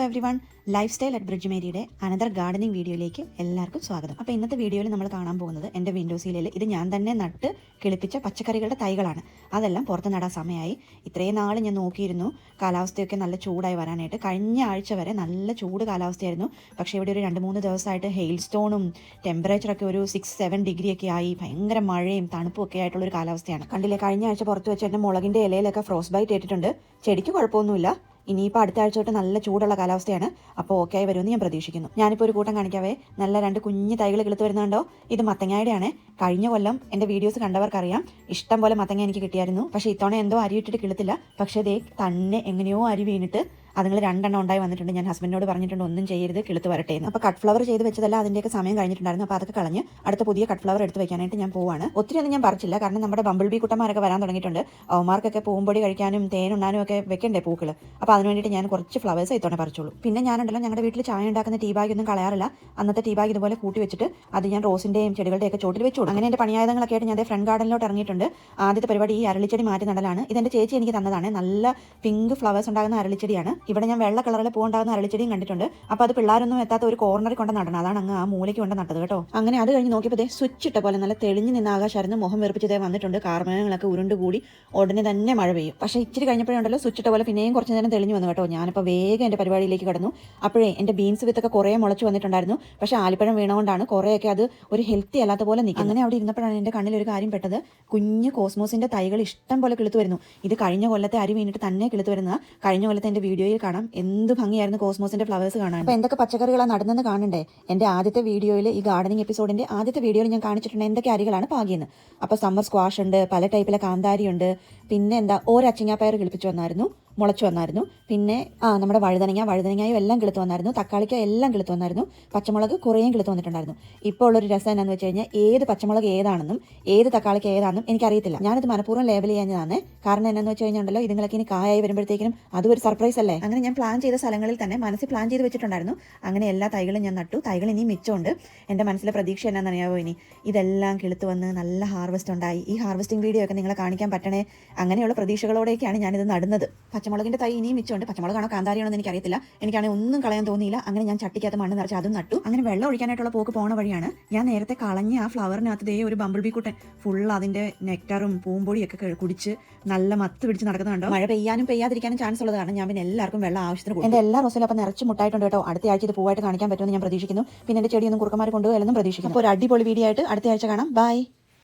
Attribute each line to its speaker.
Speaker 1: Everyone, lifestyle at bridge മേരിയുടെ another gardening വീഡിയോയിലേക്ക് എല്ലാവർക്കും സ്വാഗതം. അപ്പോൾ ഇന്നത്തെ വീഡിയോയിൽ നമ്മൾ കാണാൻ പോകുന്നത് എൻ്റെ വിൻഡോ സീലിൽ ഇത് ഞാൻ തന്നെ നട്ട് കിളിപ്പിച്ച പച്ചക്കറികളുടെ തൈകളാണ്. അതെല്ലാം പുറത്ത് നടാൻ സമയമായി. ഇത്രയും നാൾ ഞാൻ നോക്കിയിരുന്നു കാലാവസ്ഥയൊക്കെ നല്ല ചൂടായി വരാനായിട്ട്. കഴിഞ്ഞ ആഴ്ച വരെ നല്ല ചൂട് കാലാവസ്ഥയായിരുന്നു. പക്ഷേ ഇവിടെ ഒരു 2-3 ദിവസമായിട്ട് ഹെയിൽ സ്റ്റോണും ടെമ്പറേച്ചറൊക്കെ ഒരു 6-7 ഡിഗ്രി ഒക്കെ ആയി ഭയങ്കര മഴയും തണുപ്പും ഒക്കെ ആയിട്ടുള്ളൊരു കാലാവസ്ഥയാണ്. കണ്ടില്ലേ, കഴിഞ്ഞ ആഴ്ച പുറത്ത് വെച്ച് എൻ്റെ മുളകിൻ്റെ ഇലയിലൊക്കെ ഫ്രോസ്റ്റ് ബൈറ്റ് ഏറ്റിട്ടുണ്ട്. ചെടിക്ക് കുഴപ്പമൊന്നുമില്ല. ഇനിയിപ്പോൾ അടുത്ത ആഴ്ച തൊട്ട് നല്ല ചൂടുള്ള കാലാവസ്ഥയാണ്. അപ്പോൾ ഓക്കെ ആയി വരുമെന്ന് ഞാൻ പ്രതീക്ഷിക്കുന്നു. ഞാനിപ്പോൾ ഒരു കൂട്ടം കാണിക്കാവേ. നല്ല 2 കുഞ്ഞു തൈകൾ കിളുത്ത് വരുന്നുണ്ടോ? ഇത് മത്തങ്ങയുടെയാണ്. കഴിഞ്ഞ കൊല്ലം എൻ്റെ വീഡിയോസ് കണ്ടവർക്കറിയാം, ഇഷ്ടം പോലെ മത്തങ്ങ എനിക്ക് കിട്ടിയായിരുന്നു. പക്ഷേ ഇത്തവണ എന്തോ അരി ഇട്ടിട്ട് കിളുത്തില്ല. പക്ഷേ ദേ തന്നെ എങ്ങനെയോ അരി വീണിട്ട് അതുങ്ങൾ 2 എണ്ണം ഉണ്ടായി വന്നിട്ടുണ്ട്. ഞാൻ ഹസ്ബൻഡിനോട് പറഞ്ഞിട്ടുണ്ട് ഒന്നും ചെയ്യരുത്, കിളുത്ത് വരട്ടെ എന്ന്. അപ്പോൾ കട്ട് ഫ്ലവർ ചെയ്ത് വെച്ചതല്ല, അതിൻ്റെയൊക്കെ സമയം കഴിഞ്ഞിട്ടുണ്ടായിരുന്നു. അപ്പോൾ അതൊക്കെ കളഞ്ഞ് അടുത്ത പുതിയ കട്ട് ഫ്ലവർ എടുത്ത് വെക്കാനായിട്ട് ഞാൻ പോവാണ്. ഒത്തിരി ഒന്നും ഞാൻ പറിച്ചില്ല, കാരണം നമ്മുടെ ബംബിൾ ബി കുട്ടന്മാരൊക്കെ വരാൻ തുടങ്ങിയിട്ടുണ്ട്. അവന്മാർക്കൊക്കെ പൂമ്പൊടി കഴിക്കാനും തേനുണ്ണാനും ഒക്കെ വെക്കണ്ടേ പൂക്കൾ. അപ്പോൾ അതിന് വേണ്ടിയിട്ട് ഞാൻ കുറച്ച് ഫ്ലവേഴ്സ് ഇത്തവണ പറിച്ചോളൂ. പിന്നെ ഞാനുണ്ടല്ലോ, ഞങ്ങളുടെ വീട്ടിൽ ചായ ഉണ്ടാക്കുന്ന ടീ ബാഗ് ഒന്നും കളയാറില്ല. അന്നത്തെ ടീ ബാഗ് ഇതുപോലെ കൂട്ടി വെച്ചിട്ട് അത് ഞാൻ റോസിൻ്റെയും ചെടികളുടെയൊക്കെ ചോട്ടിൽ വെച്ചു. അങ്ങനെ എൻ്റെ പണിയായുധങ്ങളൊക്കെ ആയിട്ട് ഞാൻ ഫ്രണ്ട് ഗാർഡനിലോട്ട് ഇറങ്ങിയിട്ടുണ്ട്. ആദ്യത്തെ പരിപാടി ഈ അരളിച്ചെടി മാറ്റി നടലാണ്. ഇതെൻ്റെ ചേച്ചി എനിക്ക് തന്നതാണ്. നല്ല പിങ്ക് ഫ്ലവേഴ്സ് ഉണ്ടാകുന്ന അരളിച്ചെടിയാണ്. ഇവിടെ ഞാൻ വെള്ള കളറിൽ പൂണ്ടാകുന്ന അരളിച്ചെടിയും കണ്ടിട്ടുണ്ട്. അപ്പോൾ അത് പിള്ളേരൊന്നും എത്താത്ത ഒരു കോർണറിൽ കൊണ്ട് നടണം. അതാണ് അങ്ങ് ആ മൂലയ്ക്ക് കൊണ്ട് നട്ടത് കേട്ടോ. അങ്ങനെ അത് കഴിഞ്ഞ് നോക്കിയപ്പോൾ സ്വിച്ച് ഇട്ട പോലെ നല്ല തെളിഞ്ഞ് നിന്ന് ആകാശമായിരുന്നു. മുഖം വെറുപ്പിച്ചതേ വന്നിട്ടുണ്ട്. കാർമേഘങ്ങളൊക്കെ ഉരുണ്ടുകൂടി ഉടനെ തന്നെ മഴ പെയ്യും. പക്ഷേ ഇച്ചിരി കഴിഞ്ഞപ്പോഴുണ്ടല്ലോ സ്വിച്ച് ഇട്ട പോലെ പിന്നെയും കുറച്ച് നേരം തെളിഞ്ഞു വന്നു കേട്ടോ. ഞാനിപ്പോൾ വേഗം എൻ്റെ പരിപാടിയിലേക്ക് കടന്നു. അപ്പോഴേ എൻ്റെ ബീൻസ് വിത്തൊക്കെ കുറേ മുളച്ച് വന്നിട്ടുണ്ടായിരുന്നു. പക്ഷേ ആലിപ്പഴം വീണുകൊണ്ടാണ് കുറേയൊക്കെ അത് ഒരു ഹെൽത്തി അല്ലാത്ത പോലെ നിൽക്കും. അങ്ങനെ അവിടെ ഇരുന്നപ്പോഴാണ് എൻ്റെ കണ്ണിൽ ഒരു കാര്യം പെട്ടത്. കുഞ്ഞ് കോസ്മോസിൻ്റെ തൈകൾ ഇഷ്ടം പോലെ കിളുത്ത് വരുന്നു. ഇത് കഴിഞ്ഞ കൊല്ലത്തെ അരി വീണിട്ട് തന്നെ കിളുത്ത് വരുന്ന. കഴിഞ്ഞ കൊല്ലത്തെ എൻ്റെ വീഡിയോയിൽ കാണാം എന്ത് ഭംഗിയായിരുന്നു കോസ്മോസിന്റെ ഫ്ലവേഴ്സ് കാണാൻ. അപ്പോൾ എന്തൊക്കെ പച്ചക്കറികളാണ് നടുന്നത് കാണണ്ടേ? എൻ്റെ ആദ്യത്തെ വീഡിയോയിൽ, ഈ ഗാർഡനിങ് എപ്പിസോഡിൻ്റെ ആദ്യത്തെ വീഡിയോയിൽ ഞാൻ കാണിച്ചിട്ടുണ്ട് എന്തൊക്കെ അരികളാണ് പാകിയെന്ന്. അപ്പോൾ സമ്മർ സ്ക്വാഷ് ഉണ്ട്, പല ടൈപ്പിലെ കാന്താരി ഉണ്ട്, പിന്നെ എന്താ അച്ചിങ്ങാപ്പയർ കിളിപ്പിച്ച് വന്നായിരുന്നു, മുളച്ചു വന്നായിരുന്നു. പിന്നെ നമ്മുടെ വഴുതനങ്ങയും എല്ലാം കിളുത്ത് വന്നായിരുന്നു. തക്കാളിക്ക എല്ലാം കിളുത്ത് വന്നായിരുന്നു. പച്ചമുളക് കുറേയും കിളുത്ത് വന്നിട്ടുണ്ടായിരുന്നു. ഇപ്പോൾ ഉള്ളൊരു രസം എന്നാന്ന് വെച്ച് കഴിഞ്ഞാൽ ഏത് പച്ചമുളക് ഏതാണെന്നും ഏത് തക്കാളിക്ക ഏതാണെന്നും എനിക്കറിയത്തില്ല. ഞാനിത് മനഃപൂർവ്വം ലേബൽ ചെയ്യാഞ്ഞതാണ്. കാരണം എന്നാന്ന് വെച്ച് കഴിഞ്ഞാൽ ഇതുങ്ങളൊക്കെ ഇനി കായായി വരുമ്പോഴത്തേക്കും അതും ഒരു സർപ്രൈസ് അല്ലേ. അങ്ങനെ ഞാൻ പ്ലാൻ ചെയ്ത സ്ഥലങ്ങളിൽ തന്നെ മനസ്സിൽ പ്ലാൻ ചെയ്ത് വെച്ചിട്ടുണ്ടായിരുന്നു. അങ്ങനെ എല്ലാ തൈകളും ഞാൻ നട്ടു. തൈകൾ ഇനിയും മിച്ചമുണ്ട്. എൻ്റെ മനസ്സിലെ പ്രതീക്ഷ എന്നാണെന്നറിയാമോ? ഇനി ഇതെല്ലാം കിളുത്ത് വന്ന് നല്ല ഹാർവെസ്റ്റ് ഉണ്ടായി. ഈ ഹാർവെസ്റ്റിംഗ് വീഡിയോ ഒക്കെ നിങ്ങളെ കാണിക്കാൻ പറ്റണേ, അങ്ങനെയുള്ള പ്രതീക്ഷകളോടെയൊക്കെയാണ് ഞാനിത് നടുന്നത്. പച്ചമുളകിൻ്റെ തൈ ഇനിയും മിച്ചമുണ്ട്. പച്ചമുളകാണോ കാന്താരിയാണോ എന്ന് എനിക്കറിയത്തില്ല. എനിക്കാണെങ്കിൽ ഒന്നും കളയാൻ തോന്നിയില്ല. അങ്ങനെ ഞാൻ ചട്ടിക്കകത്ത് മണ്ണ് നിറച്ച് അതും നട്ടു. അങ്ങനെ വെള്ളം ഒഴിക്കാനായിട്ടുള്ള പോക്ക് പോണ വഴിയാണ് ഞാൻ നേരത്തെ കളഞ്ഞ ആ ഫ്ലവറിനകത്ത് ദേ ഒരു ബംബിൾ ബി കുട്ടൻ ഫുൾ അതിൻ്റെ നെക്ടറും പൂമ്പൊടിയൊക്കെ കുടിച്ച് നല്ല മത്ത് പിടിച്ച് നടക്കുന്നുണ്ടോ. മഴ പെയ്യാനും പെയ്യാതിരിക്കാനും ചാൻസ് ഉള്ളത് കാരണം ഞാൻ പിന്നെ എല്ലാവർക്കും വെള്ളം ആവശ്യത്തിന് കൊടുക്കും. എൻ്റെ എല്ലാ റോസിലും അപ്പം നിറച്ച് മുട്ടായിട്ടുണ്ട് കേട്ടോ. അടുത്ത ആഴ്ച ഇത് പൂവായിട്ട് കാണിക്കാൻ പറ്റുമെന്ന് ഞാൻ പ്രതീക്ഷിക്കുന്നു. പിന്നെ എൻ്റെ ചെടിയൊന്നും കുറുക്കന്മാർ കൊണ്ടുപോകുമെന്നും പ്രതീക്ഷിക്കുന്നു. അപ്പോൾ ഒരു അടിപൊളി വീഡിയോ ആയിട്ട് അടുത്ത ആഴ്ച കാണാം. ബൈ.